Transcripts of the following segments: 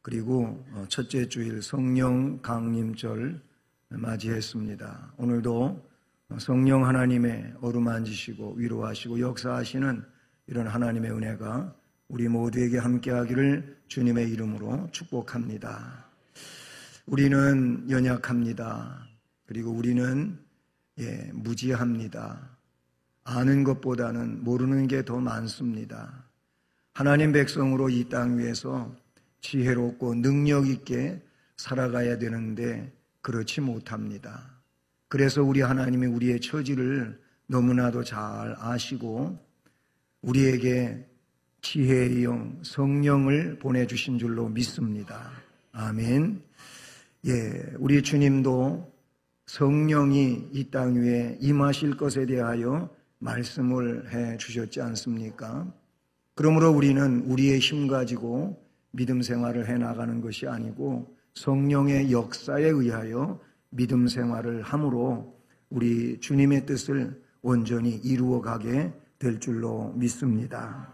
그리고 첫째 주일 성령 강림절 맞이했습니다. 오늘도 성령 하나님의 어루만지시고 위로하시고 역사하시는 이런 하나님의 은혜가 우리 모두에게 함께하기를 주님의 이름으로 축복합니다. 우리는 연약합니다. 그리고 우리는 무지합니다. 아는 것보다는 모르는 게 더 많습니다. 하나님 백성으로 이 땅 위에서 지혜롭고 능력 있게 살아가야 되는데 그렇지 못합니다. 그래서 우리 하나님이 우리의 처지를 너무나도 잘 아시고 우리에게 지혜의 영, 성령을 보내주신 줄로 믿습니다. 아멘. 우리 주님도 성령이 이 땅 위에 임하실 것에 대하여 말씀을 해 주셨지 않습니까? 그러므로 우리는 우리의 힘 가지고 믿음 생활을 해 나가는 것이 아니고 성령의 역사에 의하여 믿음 생활을 함으로 우리 주님의 뜻을 온전히 이루어 가게 될 줄로 믿습니다.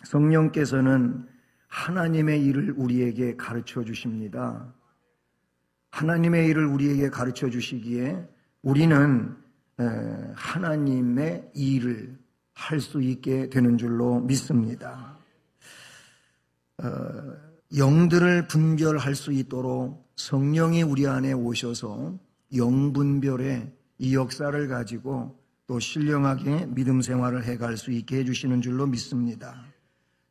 성령께서는 하나님의 일을 우리에게 가르쳐 주십니다. 하나님의 일을 우리에게 가르쳐 주시기에 우리는 하나님의 일을 할 수 있게 되는 줄로 믿습니다. 영들을 분별할 수 있도록 성령이 우리 안에 오셔서 영분별의 이 역사를 가지고 또 신령하게 믿음 생활을 해갈 수 있게 해주시는 줄로 믿습니다.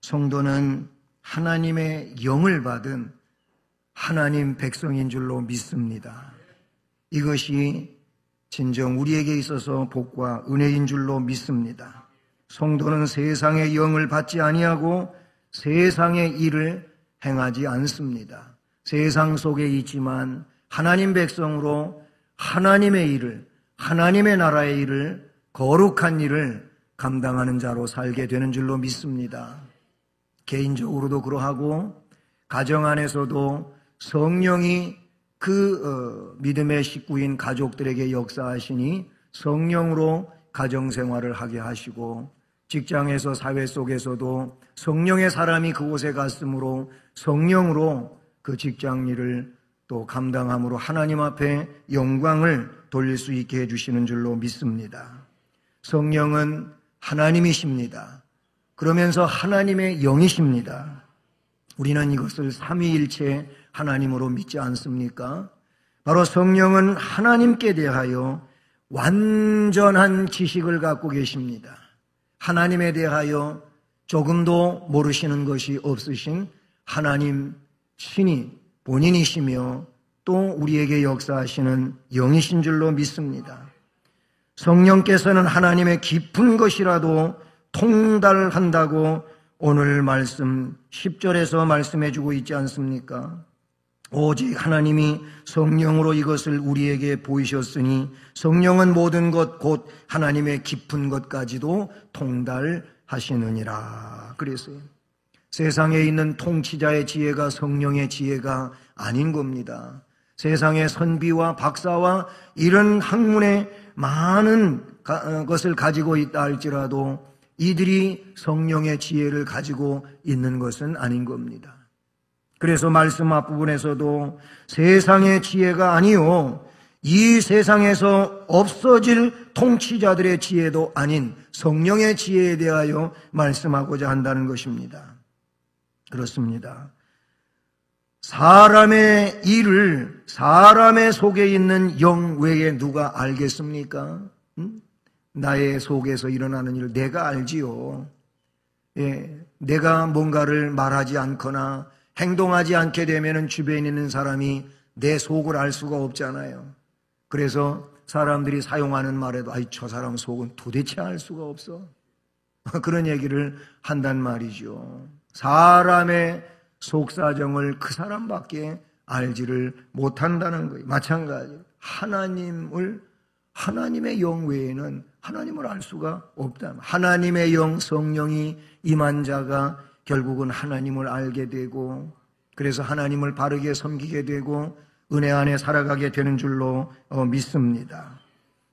성도는 하나님의 영을 받은 하나님 백성인 줄로 믿습니다. 이것이 진정 우리에게 있어서 복과 은혜인 줄로 믿습니다. 성도는 세상의 영을 받지 아니하고 세상의 일을 행하지 않습니다. 세상 속에 있지만 하나님 백성으로 하나님의 일을, 하나님의 나라의 일을, 거룩한 일을 감당하는 자로 살게 되는 줄로 믿습니다. 개인적으로도 그러하고 가정 안에서도 성령이 그 믿음의 식구인 가족들에게 역사하시니 성령으로 가정생활을 하게 하시고 직장에서 사회 속에서도 성령의 사람이 그곳에 갔으므로 성령으로 그 직장 일을 또 감당함으로 하나님 앞에 영광을 돌릴 수 있게 해주시는 줄로 믿습니다. 성령은 하나님이십니다. 그러면서 하나님의 영이십니다. 우리는 이것을 삼위일체 하나님으로 믿지 않습니까? 바로 성령은 하나님께 대하여 완전한 지식을 갖고 계십니다. 하나님에 대하여 조금도 모르시는 것이 없으신 하나님 신이 본인이시며 또 우리에게 역사하시는 영이신 줄로 믿습니다. 성령께서는 하나님의 깊은 것이라도 통달한다고 오늘 말씀 10절에서 말씀해 주고 있지 않습니까? 오직 하나님이 성령으로 이것을 우리에게 보이셨으니 성령은 모든 것 곧 하나님의 깊은 것까지도 통달하시느니라 그랬어요. 세상에 있는 통치자의 지혜가 성령의 지혜가 아닌 겁니다. 세상의 선비와 박사와 이런 학문의 많은 것을 가지고 있다 할지라도 이들이 성령의 지혜를 가지고 있는 것은 아닌 겁니다. 그래서 말씀 앞부분에서도 세상의 지혜가 아니요 이 세상에서 없어질 통치자들의 지혜도 아닌 성령의 지혜에 대하여 말씀하고자 한다는 것입니다. 그렇습니다. 사람의 일을 사람의 속에 있는 영 외에 누가 알겠습니까? 나의 속에서 일어나는 일을 내가 알지요. 내가 뭔가를 말하지 않거나 행동하지 않게 되면 주변에 있는 사람이 내 속을 알 수가 없잖아요. 그래서 사람들이 사용하는 말에도 저 사람 속은 도대체 알 수가 없어. 그런 얘기를 한단 말이죠. 사람의 속사정을 그 사람밖에 알지를 못한다는 거예요. 마찬가지로 하나님의 영 외에는 하나님을 알 수가 없다. 하나님의 영 성령이 임한 자가 결국은 하나님을 알게 되고 그래서 하나님을 바르게 섬기게 되고 은혜 안에 살아가게 되는 줄로 믿습니다.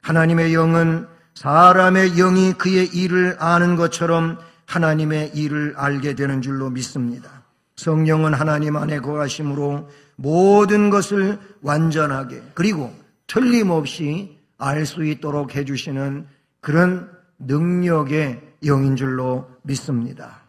하나님의 영은 사람의 영이 그의 일을 아는 것처럼 하나님의 일을 알게 되는 줄로 믿습니다. 성령은 하나님 안에 거하심으로 모든 것을 완전하게 그리고 틀림없이 알 수 있도록 해주시는 그런 능력의 영인 줄로 믿습니다.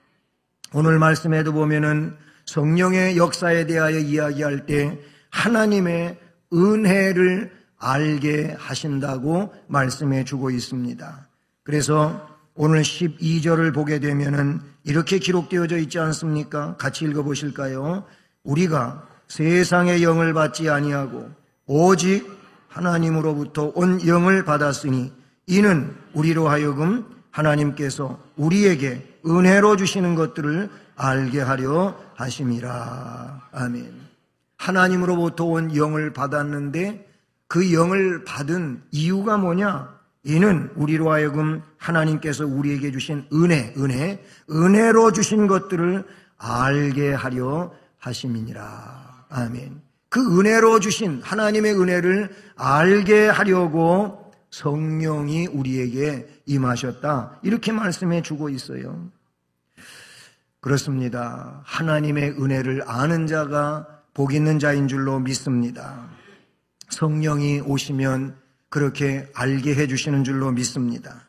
오늘 말씀에도 보면은 성령의 역사에 대하여 이야기할 때 하나님의 은혜를 알게 하신다고 말씀해 주고 있습니다. 그래서 오늘 12절을 보게 되면은 이렇게 기록되어져 있지 않습니까? 같이 읽어보실까요? 우리가 세상의 영을 받지 아니하고 오직 하나님으로부터 온 영을 받았으니 이는 우리로 하여금 하나님께서 우리에게 은혜로 주시는 것들을 알게 하려 하심이라. 아멘. 하나님으로부터 온 영을 받았는데 그 영을 받은 이유가 뭐냐? 이는 우리로 하여금 하나님께서 우리에게 주신 은혜로 주신 것들을 알게 하려 하심이니라. 아멘. 그 은혜로 주신 하나님의 은혜를 알게 하려고 성령이 우리에게 임하셨다. 이렇게 말씀해 주고 있어요. 그렇습니다. 하나님의 은혜를 아는 자가 복 있는 자인 줄로 믿습니다. 성령이 오시면 그렇게 알게 해주시는 줄로 믿습니다.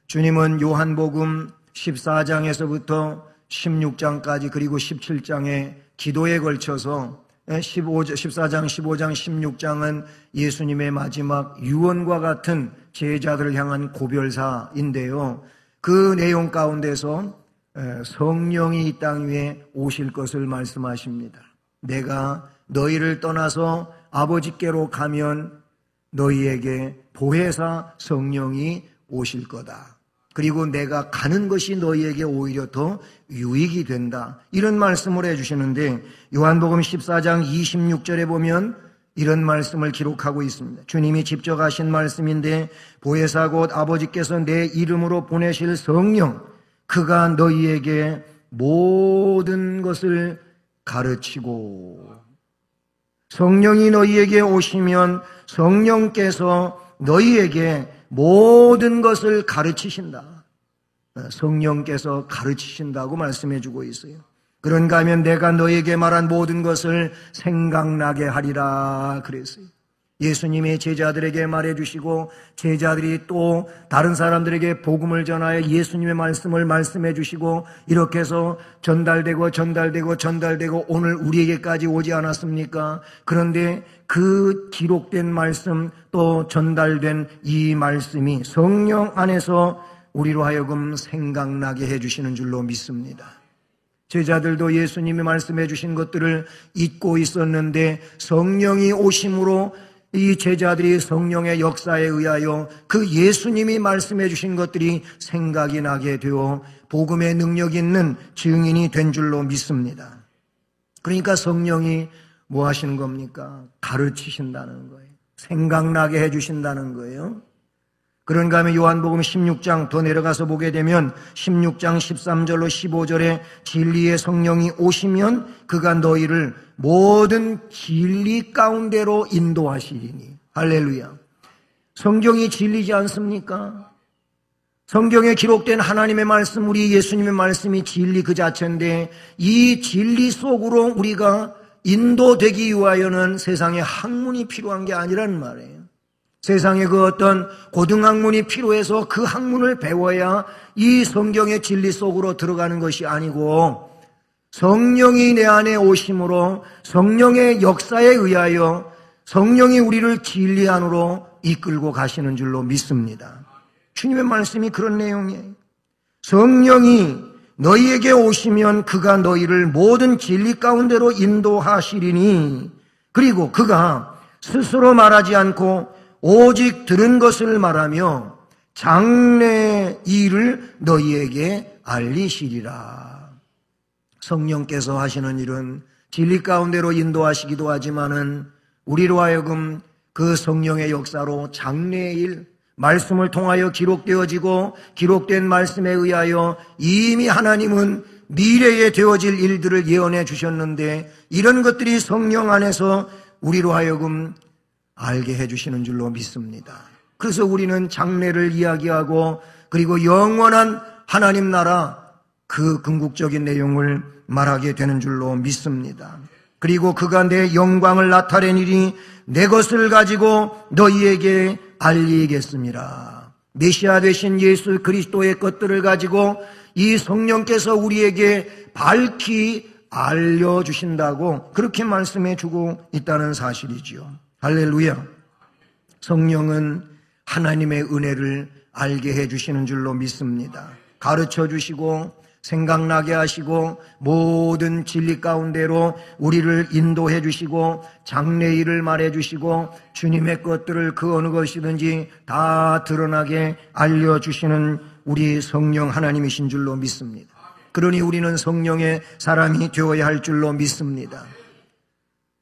주님은 요한복음 14장에서부터 16장까지 그리고 17장의 기도에 걸쳐서 14장, 15장, 16장은 예수님의 마지막 유언과 같은 제자들을 향한 고별사인데요. 그 내용 가운데서 성령이 이 땅 위에 오실 것을 말씀하십니다. 내가 너희를 떠나서 아버지께로 가면 너희에게 보혜사 성령이 오실 거다. 그리고 내가 가는 것이 너희에게 오히려 더 유익이 된다. 이런 말씀을 해주시는데 요한복음 14장 26절에 보면 이런 말씀을 기록하고 있습니다. 주님이 직접 하신 말씀인데 보혜사 곧 아버지께서 내 이름으로 보내실 성령 그가 너희에게 모든 것을 가르치고 성령이 너희에게 오시면 성령께서 너희에게 모든 것을 가르치신다. 성령께서 가르치신다고 말씀해 주고 있어요. 그런가 하면 내가 너희에게 말한 모든 것을 생각나게 하리라 그랬어요. 예수님이 제자들에게 말해주시고 제자들이 또 다른 사람들에게 복음을 전하여 예수님의 말씀을 말씀해 주시고 이렇게 해서 전달되고 오늘 우리에게까지 오지 않았습니까? 그런데 그 기록된 말씀 또 전달된 이 말씀이 성령 안에서 우리로 하여금 생각나게 해주시는 줄로 믿습니다. 제자들도 예수님이 말씀해 주신 것들을 잊고 있었는데 성령이 오심으로 이 제자들이 성령의 역사에 의하여 그 예수님이 말씀해 주신 것들이 생각이 나게 되어 복음의 능력 있는 증인이 된 줄로 믿습니다. 그러니까 성령이 뭐 하시는 겁니까? 가르치신다는 거예요. 생각나게 해주신다는 거예요. 그런가 하면 요한복음 16장 더 내려가서 보게 되면 16장 13절로 15절에 진리의 성령이 오시면 그가 너희를 모든 진리 가운데로 인도하시리니. 할렐루야. 성경이 진리지 않습니까? 성경에 기록된 하나님의 말씀, 우리 예수님의 말씀이 진리 그 자체인데 이 진리 속으로 우리가 인도되기 위하여는 세상에 학문이 필요한 게 아니라는 말이에요. 세상에 그 어떤 고등학문이 필요해서 그 학문을 배워야 이 성경의 진리 속으로 들어가는 것이 아니고 성령이 내 안에 오심으로 성령의 역사에 의하여 성령이 우리를 진리 안으로 이끌고 가시는 줄로 믿습니다. 주님의 말씀이 그런 내용이에요. 성령이 너희에게 오시면 그가 너희를 모든 진리 가운데로 인도하시리니 그리고 그가 스스로 말하지 않고 오직 들은 것을 말하며 장래의 일을 너희에게 알리시리라. 성령께서 하시는 일은 진리 가운데로 인도하시기도 하지만은 우리로 하여금 그 성령의 역사로 장래의 일, 말씀을 통하여 기록되어지고 기록된 말씀에 의하여 이미 하나님은 미래에 되어질 일들을 예언해 주셨는데 이런 것들이 성령 안에서 우리로 하여금 알게 해주시는 줄로 믿습니다. 그래서 우리는 장래를 이야기하고 그리고 영원한 하나님 나라 그 궁극적인 내용을 말하게 되는 줄로 믿습니다. 그리고 그가 내 영광을 나타내니니 내 것을 가지고 너희에게 알리겠습니다. 메시아 되신 예수 그리스도의 것들을 가지고 이 성령께서 우리에게 밝히 알려주신다고 그렇게 말씀해 주고 있다는 사실이지요. 할렐루야. 성령은 하나님의 은혜를 알게 해주시는 줄로 믿습니다. 가르쳐 주시고 생각나게 하시고 모든 진리 가운데로 우리를 인도해 주시고 장래일을 말해 주시고 주님의 것들을 그 어느 것이든지 다 드러나게 알려주시는 우리 성령 하나님이신 줄로 믿습니다. 그러니 우리는 성령의 사람이 되어야 할 줄로 믿습니다.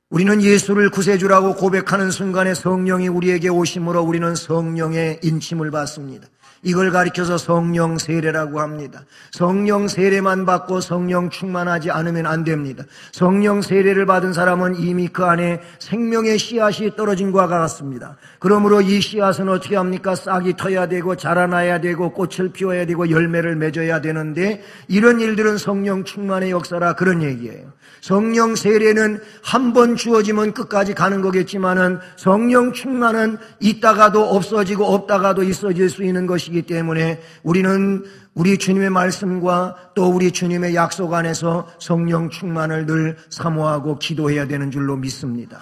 우리는 예수를 구세주라고 고백하는 순간에 성령이 우리에게 오심으로 우리는 성령의 인침을 받습니다. 이걸 가리켜서 성령 세례라고 합니다. 성령 세례만 받고 성령 충만하지 않으면 안 됩니다. 성령 세례를 받은 사람은 이미 그 안에 생명의 씨앗이 떨어진 것과 같습니다. 그러므로 이 씨앗은 어떻게 합니까? 싹이 터야 되고 자라나야 되고 꽃을 피워야 되고 열매를 맺어야 되는데 이런 일들은 성령 충만의 역사라 그런 얘기예요. 성령 세례는 한 번 주어지면 끝까지 가는 거겠지만은 성령 충만은 있다가도 없어지고 없다가도 있어질 수 있는 것이기 때문에 우리는 우리 주님의 말씀과 또 우리 주님의 약속 안에서 성령 충만을 늘 사모하고 기도해야 되는 줄로 믿습니다.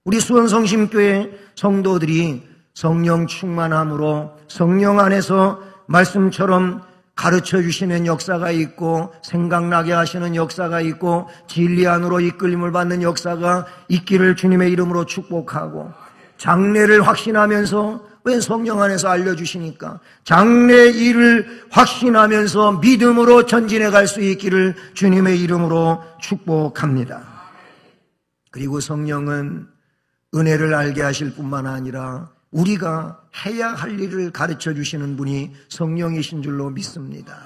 우리 수원성심교회 성도들이 성령 충만함으로 성령 안에서 말씀처럼 가르쳐 주시는 역사가 있고 생각나게 하시는 역사가 있고 진리 안으로 이끌림을 받는 역사가 있기를 주님의 이름으로 축복하고 장래를 확신하면서 왜 성령 안에서 알려주시니까 장래 일을 확신하면서 믿음으로 전진해 갈 수 있기를 주님의 이름으로 축복합니다. 그리고 성령은 은혜를 알게 하실 뿐만 아니라 우리가 해야 할 일을 가르쳐 주시는 분이 성령이신 줄로 믿습니다.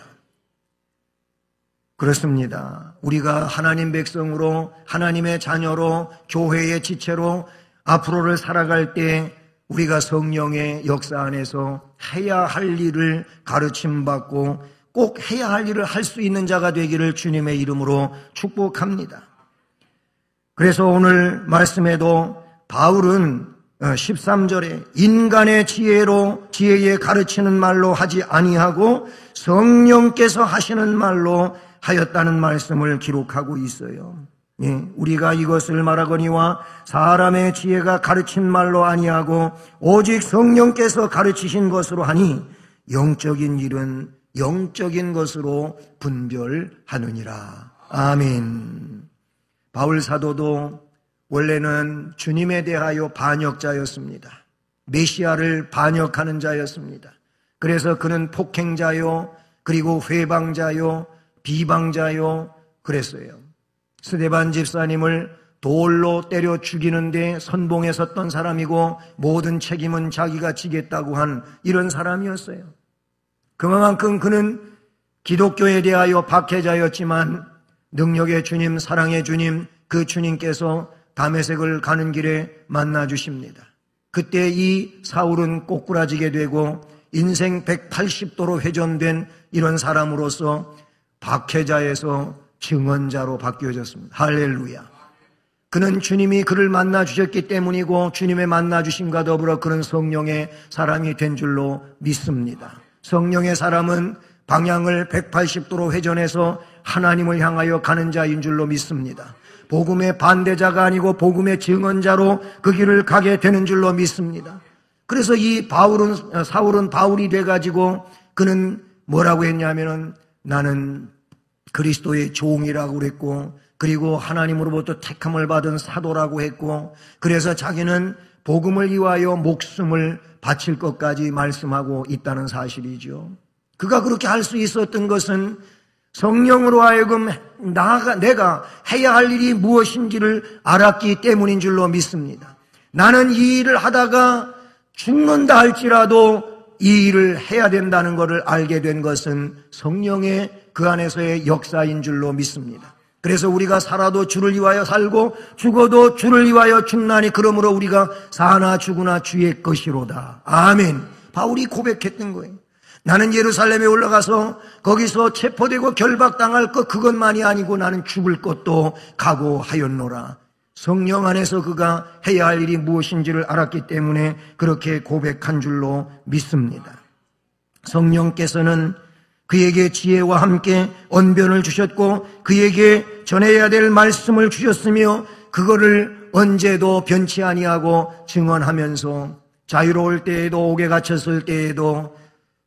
그렇습니다. 우리가 하나님 백성으로 하나님의 자녀로 교회의 지체로 앞으로를 살아갈 때 우리가 성령의 역사 안에서 해야 할 일을 가르침받고 꼭 해야 할 일을 할 수 있는 자가 되기를 주님의 이름으로 축복합니다. 그래서 오늘 말씀에도 바울은 13절에 인간의 지혜에 가르치는 말로 하지 아니하고 성령께서 하시는 말로 하였다는 말씀을 기록하고 있어요. 우리가 이것을 말하거니와 사람의 지혜가 가르친 말로 아니하고 오직 성령께서 가르치신 것으로 하니 영적인 일은 영적인 것으로 분별하느니라. 아멘. 바울 사도도 원래는 주님에 대하여 반역자였습니다. 메시아를 반역하는 자였습니다. 그래서 그는 폭행자요, 그리고 회방자요, 비방자요 그랬어요. 스데반 집사님을 돌로 때려 죽이는데 선봉에 섰던 사람이고 모든 책임은 자기가 지겠다고 한 이런 사람이었어요. 그만큼 그는 기독교에 대하여 박해자였지만 능력의 주님, 사랑의 주님, 그 주님께서 다메섹을 가는 길에 만나 주십니다. 그때 이 사울은 꼬꾸라지게 되고 인생 180도로 회전된 이런 사람으로서 박해자에서 증언자로 바뀌어졌습니다. 할렐루야. 그는 주님이 그를 만나 주셨기 때문이고 주님의 만나 주심과 더불어 그는 성령의 사람이 된 줄로 믿습니다. 성령의 사람은 방향을 180도로 회전해서 하나님을 향하여 가는 자인 줄로 믿습니다. 복음의 반대자가 아니고 복음의 증언자로 그 길을 가게 되는 줄로 믿습니다. 그래서 이 사울은 바울이 돼가지고 그는 뭐라고 했냐면은 나는 그리스도의 종이라고 그랬고 그리고 하나님으로부터 택함을 받은 사도라고 했고 그래서 자기는 복음을 위하여 목숨을 바칠 것까지 말씀하고 있다는 사실이죠. 그가 그렇게 할 수 있었던 것은 성령으로 하여금 내가 해야 할 일이 무엇인지를 알았기 때문인 줄로 믿습니다. 나는 이 일을 하다가 죽는다 할지라도 이 일을 해야 된다는 것을 알게 된 것은 성령의 그 안에서의 역사인 줄로 믿습니다. 그래서 우리가 살아도 주를 위하여 살고 죽어도 주를 위하여 죽나니 그러므로 우리가 사나 죽으나 주의 것이로다. 아멘. 바울이 고백했던 거예요. 나는 예루살렘에 올라가서 거기서 체포되고 결박당할 것 그것만이 아니고 나는 죽을 것도 각오하였노라. 성령 안에서 그가 해야 할 일이 무엇인지를 알았기 때문에 그렇게 고백한 줄로 믿습니다. 성령께서는 그에게 지혜와 함께 언변을 주셨고 그에게 전해야 될 말씀을 주셨으며 그거를 언제도 변치 아니하고 증언하면서 자유로울 때에도 옥에 갇혔을 때에도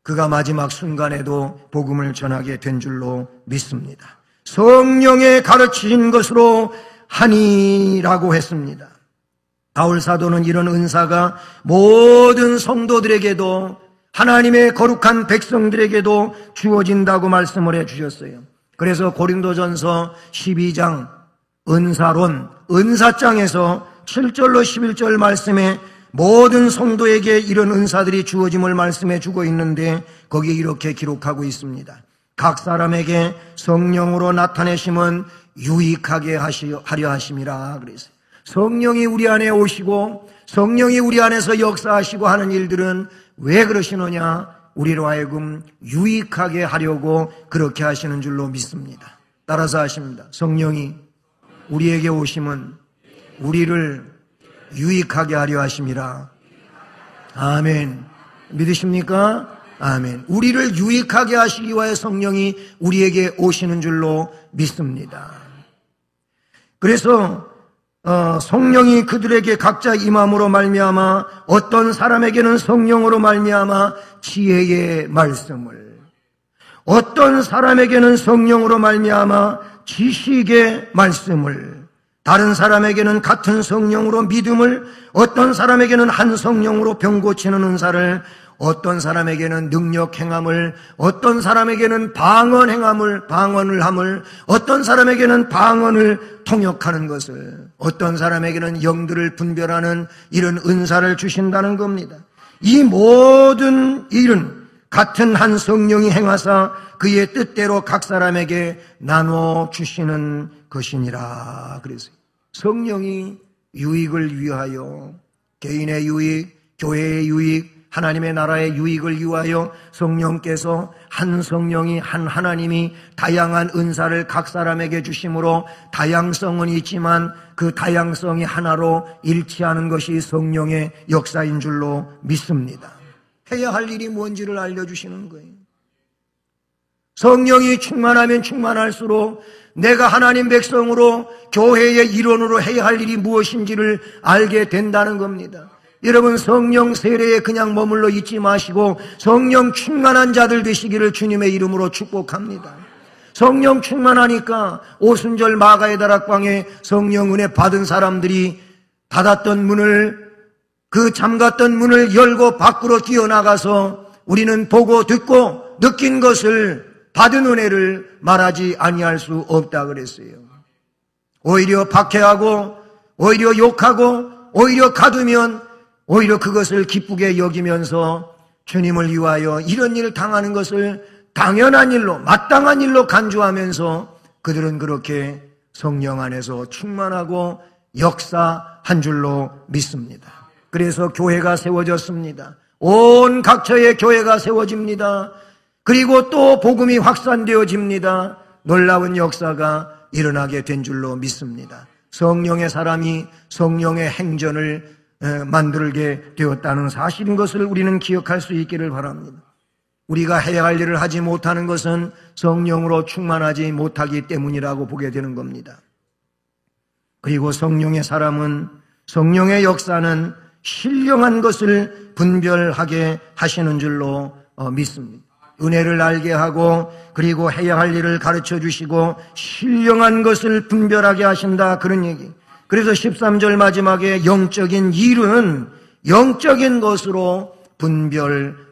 그가 마지막 순간에도 복음을 전하게 된 줄로 믿습니다. 성령의 가르치신 것으로 하니라고 했습니다. 바울 사도는 이런 은사가 모든 성도들에게도 하나님의 거룩한 백성들에게도 주어진다고 말씀을 해주셨어요. 그래서 고린도전서 12장 은사론 은사장에서 7절로 11절 말씀에 모든 성도에게 이런 은사들이 주어짐을 말씀해 주고 있는데 거기에 이렇게 기록하고 있습니다. 각 사람에게 성령으로 나타내심은 유익하게 하려 하심이라 그랬어요. 성령이 우리 안에 오시고 성령이 우리 안에서 역사하시고 하는 일들은 왜 그러시느냐? 우리로 하여금 유익하게 하려고 그렇게 하시는 줄로 믿습니다. 따라서 하십니다. 성령이 우리에게 오심은 우리를 유익하게 하려 하심이라. 아멘. 믿으십니까? 아멘. 우리를 유익하게 하시기 위하여 성령이 우리에게 오시는 줄로 믿습니다. 그래서 성령이 그들에게 각자 임함으로 말미암아 어떤 사람에게는 성령으로 말미암아 지혜의 말씀을, 어떤 사람에게는 성령으로 말미암아 지식의 말씀을, 다른 사람에게는 같은 성령으로 믿음을, 어떤 사람에게는 한 성령으로 병 고치는 은사를, 어떤 사람에게는 능력 행함을, 어떤 사람에게는 방언을 함을, 어떤 사람에게는 방언을 통역하는 것을, 어떤 사람에게는 영들을 분별하는 이런 은사를 주신다는 겁니다. 이 모든 일은 같은 한 성령이 행하사 그의 뜻대로 각 사람에게 나눠 주시는 것이니라. 그래서 성령이 유익을 위하여, 개인의 유익, 교회의 유익, 하나님의 나라의 유익을 위하여 성령께서 한 성령이 한 하나님이 다양한 은사를 각 사람에게 주심으로 다양성은 있지만 그 다양성이 하나로 일치하는 것이 성령의 역사인 줄로 믿습니다. 해야 할 일이 뭔지를 알려주시는 거예요. 성령이 충만하면 충만할수록 내가 하나님 백성으로 교회의 일원으로 해야 할 일이 무엇인지를 알게 된다는 겁니다. 여러분, 성령 세례에 그냥 머물러 있지 마시고 성령 충만한 자들 되시기를 주님의 이름으로 축복합니다. 성령 충만하니까 오순절 마가의 다락방에 성령 은혜 받은 사람들이 닫았던 문을, 그 잠갔던 문을 열고 밖으로 뛰어나가서 우리는 보고 듣고 느낀 것을, 받은 은혜를 말하지 아니할 수 없다 그랬어요. 오히려 박해하고 오히려 욕하고 오히려 가두면 오히려 그것을 기쁘게 여기면서 주님을 위하여 이런 일을 당하는 것을 당연한 일로, 마땅한 일로 간주하면서 그들은 그렇게 성령 안에서 충만하고 역사한 줄로 믿습니다. 그래서 교회가 세워졌습니다. 온 각처에 교회가 세워집니다. 그리고 또 복음이 확산되어집니다. 놀라운 역사가 일어나게 된 줄로 믿습니다. 성령의 사람이 성령의 행전을 만들게 되었다는 사실인 것을 우리는 기억할 수 있기를 바랍니다. 우리가 해야 할 일을 하지 못하는 것은 성령으로 충만하지 못하기 때문이라고 보게 되는 겁니다. 그리고 성령의 사람은, 성령의 역사는 신령한 것을 분별하게 하시는 줄로 믿습니다. 은혜를 알게 하고 그리고 해야 할 일을 가르쳐 주시고 신령한 것을 분별하게 하신다, 그런 얘기. 그래서 13절 마지막에 영적인 일은 영적인 것으로 분별하느니라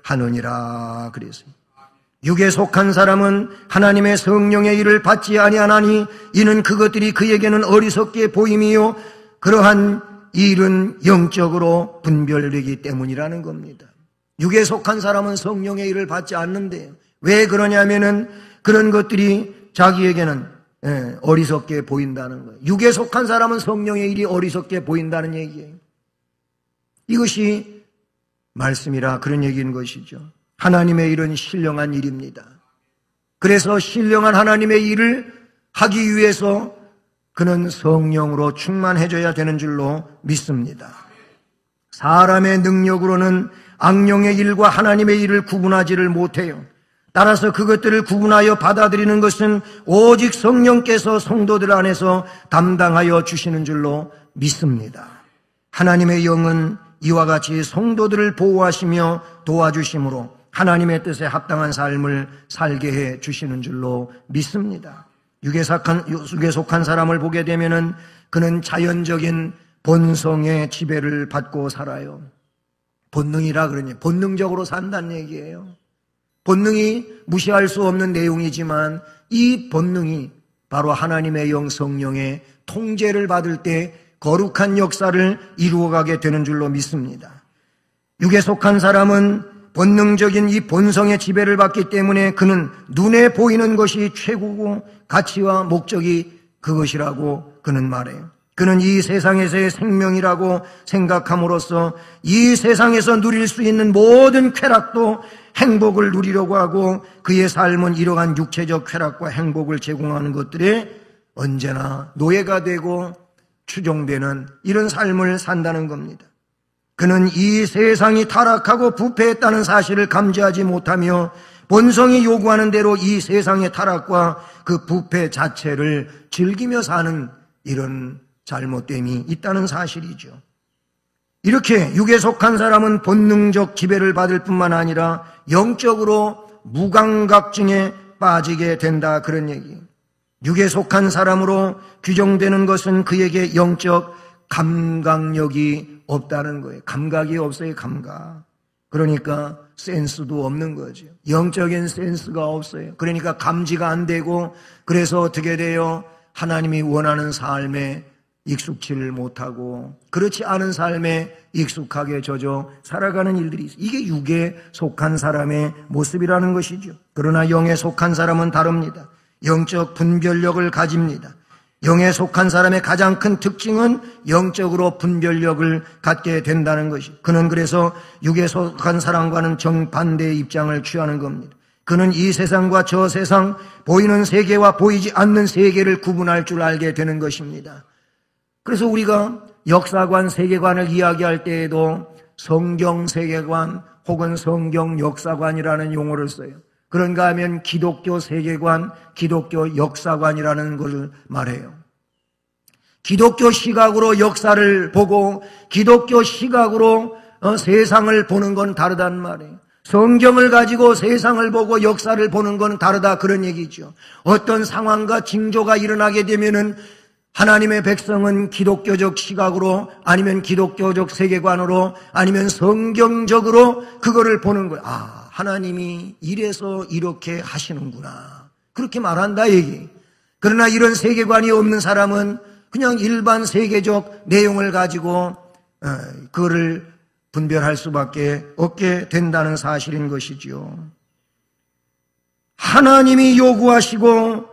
그랬어요. 육에 속한 사람은 하나님의 성령의 일을 받지 아니하나니 이는 그것들이 그에게는 어리석게 보임이요 그러한 일은 영적으로 분별되기 때문이라는 겁니다. 육에 속한 사람은 성령의 일을 받지 않는데요. 왜 그러냐면은 그런 것들이 자기에게는 어리석게 보인다는 거예요. 육에 속한 사람은 성령의 일이 어리석게 보인다는 얘기예요. 이것이 말씀이라 그런 얘기인 것이죠. 하나님의 일은 신령한 일입니다. 그래서 신령한 하나님의 일을 하기 위해서 그는 성령으로 충만해져야 되는 줄로 믿습니다. 사람의 능력으로는 악령의 일과 하나님의 일을 구분하지를 못해요. 따라서 그것들을 구분하여 받아들이는 것은 오직 성령께서 성도들 안에서 담당하여 주시는 줄로 믿습니다. 하나님의 영은 이와 같이 성도들을 보호하시며 도와주심으로 하나님의 뜻에 합당한 삶을 살게 해 주시는 줄로 믿습니다. 육에 속한 사람을 보게 되면은 그는 자연적인 본성의 지배를 받고 살아요. 본능이라 그러니 본능적으로 산다는 얘기예요. 본능이 무시할 수 없는 내용이지만 이 본능이 바로 하나님의 영 성령의 통제를 받을 때 거룩한 역사를 이루어가게 되는 줄로 믿습니다. 육에 속한 사람은 본능적인 이 본성의 지배를 받기 때문에 그는 눈에 보이는 것이 최고고 가치와 목적이 그것이라고 그는 말해요. 그는 이 세상에서의 생명이라고 생각함으로써 이 세상에서 누릴 수 있는 모든 쾌락도 행복을 누리려고 하고 그의 삶은 이러한 육체적 쾌락과 행복을 제공하는 것들에 언제나 노예가 되고 추종되는 이런 삶을 산다는 겁니다. 그는 이 세상이 타락하고 부패했다는 사실을 감지하지 못하며 본성이 요구하는 대로 이 세상의 타락과 그 부패 자체를 즐기며 사는 이런 잘못됨이 있다는 사실이죠. 이렇게 육에 속한 사람은 본능적 지배를 받을 뿐만 아니라 영적으로 무감각증에 빠지게 된다, 그런 얘기. 육에 속한 사람으로 규정되는 것은 그에게 영적 감각력이 없다는 거예요. 감각이 없어요, 감각. 그러니까 센스도 없는 거죠. 영적인 센스가 없어요. 그러니까 감지가 안 되고, 그래서 어떻게 돼요? 하나님이 원하는 삶에 익숙치를 못하고 그렇지 않은 삶에 익숙하게 젖어 살아가는 일들이 있어요. 이게 육에 속한 사람의 모습이라는 것이죠. 그러나 영에 속한 사람은 다릅니다. 영적 분별력을 가집니다. 영에 속한 사람의 가장 큰 특징은 영적으로 분별력을 갖게 된다는 것이. 그는 그래서 육에 속한 사람과는 정반대의 입장을 취하는 겁니다. 그는 이 세상과 저 세상, 보이는 세계와 보이지 않는 세계를 구분할 줄 알게 되는 것입니다. 그래서 우리가 역사관, 세계관을 이야기할 때에도 성경 세계관 혹은 성경 역사관이라는 용어를 써요. 그런가 하면 기독교 세계관, 기독교 역사관이라는 것을 말해요. 기독교 시각으로 역사를 보고 기독교 시각으로 세상을 보는 건 다르단 말이에요. 성경을 가지고 세상을 보고 역사를 보는 건 다르다, 그런 얘기죠. 어떤 상황과 징조가 일어나게 되면은 하나님의 백성은 기독교적 시각으로 아니면 기독교적 세계관으로 아니면 성경적으로 그거를 보는 거예요. 아, 하나님이 이래서 이렇게 하시는구나, 그렇게 말한다 얘기. 그러나 이런 세계관이 없는 사람은 그냥 일반 세계적 내용을 가지고 그거를 분별할 수밖에 없게 된다는 사실인 것이지요. 하나님이 요구하시고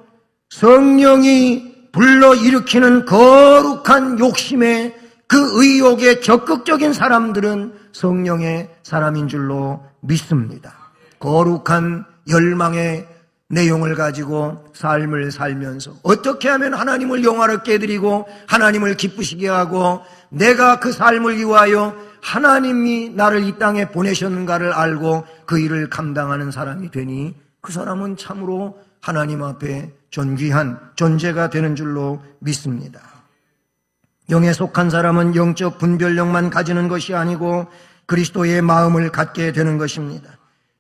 성령이 불러일으키는 거룩한 욕심에 그 의욕에 적극적인 사람들은 성령의 사람인 줄로 믿습니다. 거룩한 열망의 내용을 가지고 삶을 살면서 어떻게 하면 하나님을 영화롭게 해드리고 하나님을 기쁘시게 하고 내가 그 삶을 위하여 하나님이 나를 이 땅에 보내셨는가를 알고 그 일을 감당하는 사람이 되니 그 사람은 참으로 하나님 앞에 존귀한 존재가 되는 줄로 믿습니다. 영에 속한 사람은 영적 분별력만 가지는 것이 아니고 그리스도의 마음을 갖게 되는 것입니다.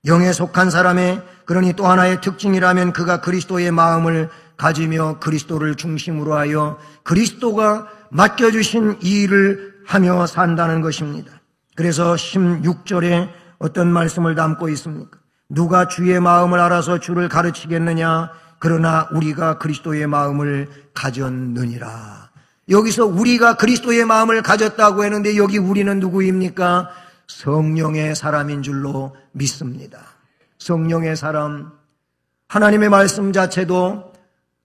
영에 속한 사람의 그러니 또 하나의 특징이라면 그가 그리스도의 마음을 가지며 그리스도를 중심으로 하여 그리스도가 맡겨주신 이 일을 하며 산다는 것입니다. 그래서 16절에 어떤 말씀을 담고 있습니까? 누가 주의 마음을 알아서 주를 가르치겠느냐? 그러나 우리가 그리스도의 마음을 가졌느니라. 여기서 우리가 그리스도의 마음을 가졌다고 했는데 여기 우리는 누구입니까? 성령의 사람인 줄로 믿습니다. 성령의 사람, 하나님의 말씀 자체도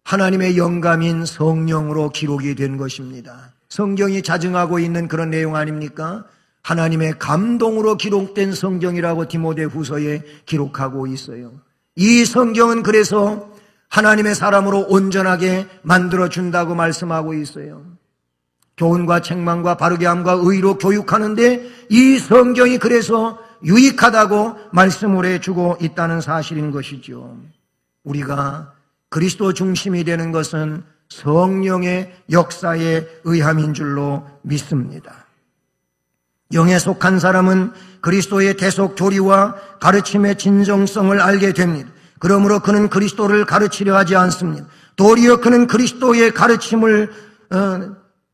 하나님의 영감인 성령으로 기록이 된 것입니다. 성경이 자증하고 있는 그런 내용 아닙니까? 하나님의 감동으로 기록된 성경이라고 디모데후서에 기록하고 있어요. 이 성경은 그래서 하나님의 사람으로 온전하게 만들어준다고 말씀하고 있어요. 교훈과 책망과 바르게 함과 의로 교육하는데 이 성경이 그래서 유익하다고 말씀을 해주고 있다는 사실인 것이죠. 우리가 그리스도 중심이 되는 것은 성령의 역사에 의함인 줄로 믿습니다. 영에 속한 사람은 그리스도의 대속 교리와 가르침의 진정성을 알게 됩니다. 그러므로 그는 그리스도를 가르치려 하지 않습니다. 도리어 그는 그리스도의 가르침을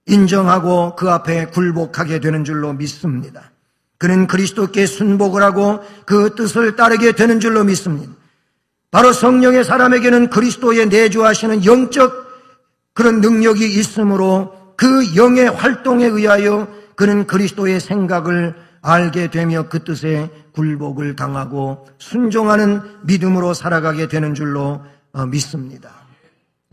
인정하고 그 앞에 굴복하게 되는 줄로 믿습니다. 그는 그리스도께 순복을 하고 그 뜻을 따르게 되는 줄로 믿습니다. 바로 성령의 사람에게는 그리스도의 내주하시는 영적 그런 능력이 있으므로 그 영의 활동에 의하여 그는 그리스도의 생각을 알게 되며 그 뜻에 굴복을 당하고 순종하는 믿음으로 살아가게 되는 줄로 믿습니다.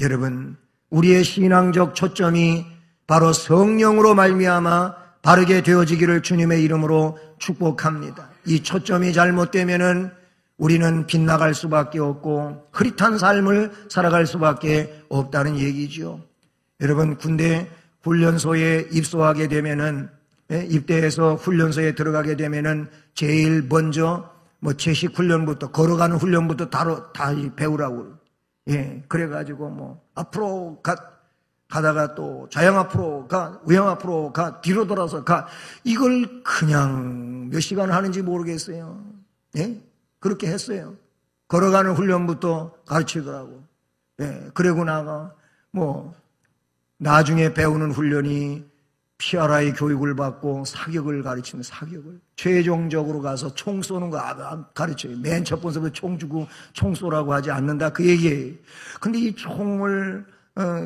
여러분, 우리의 신앙적 초점이 바로 성령으로 말미암아 바르게 되어지기를 주님의 이름으로 축복합니다. 이 초점이 잘못되면은 우리는 빗나갈 수밖에 없고 흐릿한 삶을 살아갈 수밖에 없다는 얘기죠. 여러분, 군대 훈련소에 입소하게 되면은, 입대해서 훈련소에 들어가게 되면은 제일 먼저 제식 훈련부터, 걸어가는 훈련부터 다 배우라고. 그래가지고 앞으로 가다가 또 좌양 앞으로 가, 우양 앞으로 가, 뒤로 돌아서 가. 이걸 그냥 몇 시간 하는지 모르겠어요. 그렇게 했어요. 걸어가는 훈련부터 가르치더라고. 그러고 나가 나중에 배우는 훈련이 PRI 교육을 받고 사격을 가르치는 사격을. 최종적으로 가서 총 쏘는 거 가르쳐요. 맨 첫 번째부터 총 주고 총 쏘라고 하지 않는다. 그 얘기예요. 근데 이 총을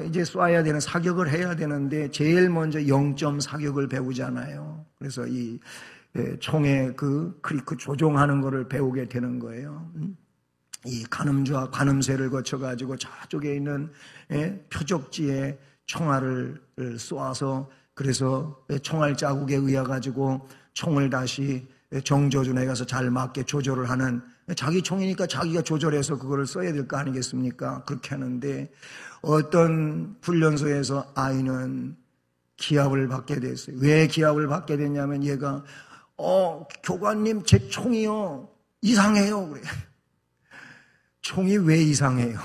이제 쏴야 되는, 사격을 해야 되는데 제일 먼저 0점 사격을 배우잖아요. 그래서 이 총의 그 크리크 조종하는 거를 배우게 되는 거예요. 이 가늠좌 가늠쇠를 거쳐가지고 저쪽에 있는 표적지에 총알을 쏘아서, 그래서 총알 자국에 의해 가지고 총을 다시 정조준에 가서 잘 맞게 조절을 하는, 자기 총이니까 자기가 조절해서 그거를 써야 될 거 아니겠습니까? 그렇게 하는데 어떤 훈련소에서 아이는 기합을 받게 됐어요. 왜 기합을 받게 됐냐면 얘가 교관님 제 총이요 이상해요 그래. 총이 왜 이상해요?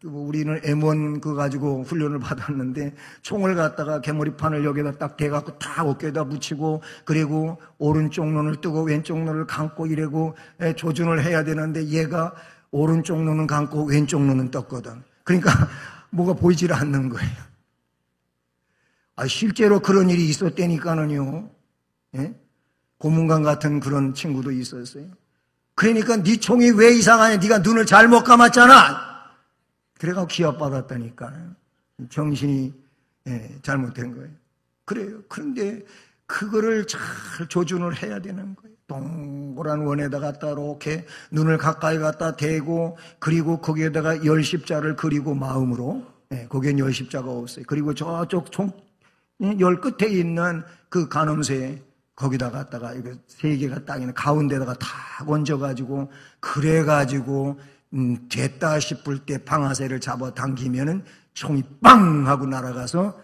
우리는 M1 그거 가지고 훈련을 받았는데 총을 갖다가 개머리판을 여기다 딱 대갖고 딱 어깨에다 붙이고, 그리고 오른쪽 눈을 뜨고 왼쪽 눈을 감고 이래고 조준을 해야 되는데 얘가 오른쪽 눈은 감고 왼쪽 눈은 떴거든. 그러니까 뭐가 보이질 않는 거예요. 실제로 그런 일이 있었다니까는요. 고문관 같은 그런 친구도 있었어요. 그러니까 네 총이 왜 이상하냐? 네가 눈을 잘못 감았잖아. 그래가지고 기합받았다니까. 정신이 잘못된 거예요. 그래요. 그런데 그거를 잘 조준을 해야 되는 거예요. 동그란 원에다가 이렇게 눈을 가까이 갖다 대고, 그리고 거기에다가 열십자를 그리고 마음으로, 거기엔 열십자가 없어요. 그리고 저쪽 총 열 끝에 있는 그 가늠쇠 거기다 갖다가 이거 세 개가 딱 있는 가운데다가 다 얹어가지고, 그래가지고 됐다 싶을 때 방아쇠를 잡아 당기면은 총이 빵 하고 날아가서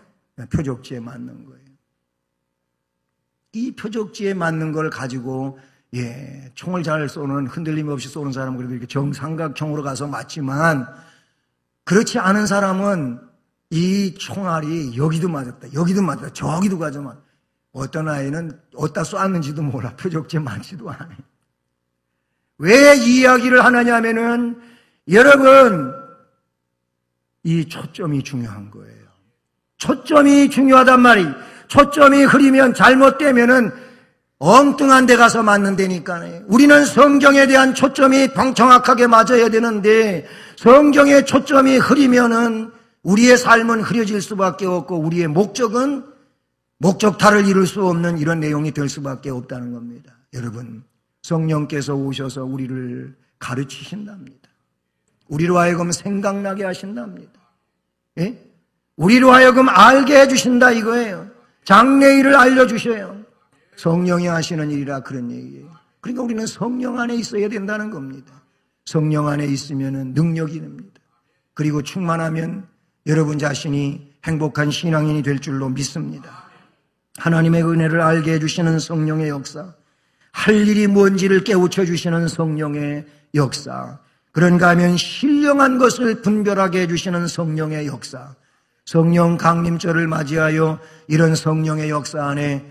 표적지에 맞는 거예요. 이 표적지에 맞는 걸 가지고 총을 잘 쏘는, 흔들림 없이 쏘는 사람은 그래도 이렇게 정삼각형으로 가서 맞지만, 그렇지 않은 사람은 이 총알이 여기도 맞았다, 여기도 맞았다, 저기도 가지만, 어떤 아이는 어디다 쏘았는지도 몰라. 표적지에 맞지도 않아요. 왜 이 이야기를 하느냐면은, 여러분, 이 초점이 중요한 거예요. 초점이 중요하단 말이에요. 초점이 흐리면, 잘못되면은 엉뚱한 데 가서 맞는다니까요. 우리는 성경에 대한 초점이 정확하게 맞아야 되는데, 성경의 초점이 흐리면은 우리의 삶은 흐려질 수밖에 없고, 우리의 목적은 목적타를 이룰 수 없는 이런 내용이 될 수밖에 없다는 겁니다. 여러분, 성령께서 오셔서 우리를 가르치신답니다. 우리로 하여금 생각나게 하신답니다. 우리로 하여금 알게 해주신다 이거예요. 장래일을 알려주셔요. 성령이 하시는 일이라 그런 얘기예요. 그러니까 우리는 성령 안에 있어야 된다는 겁니다. 성령 안에 있으면 능력이 됩니다. 그리고 충만하면 여러분 자신이 행복한 신앙인이 될 줄로 믿습니다. 하나님의 은혜를 알게 해주시는 성령의 역사, 할 일이 뭔지를 깨우쳐 주시는 성령의 역사, 그런가 하면 신령한 것을 분별하게 해주시는 성령의 역사, 성령 강림절을 맞이하여 이런 성령의 역사 안에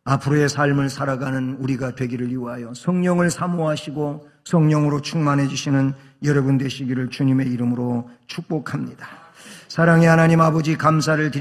앞으로의 삶을 살아가는 우리가 되기를 위하여 성령을 사모하시고 성령으로 충만해지시는 여러분 되시기를 주님의 이름으로 축복합니다. 사랑의 하나님 아버지 감사를 드립니다.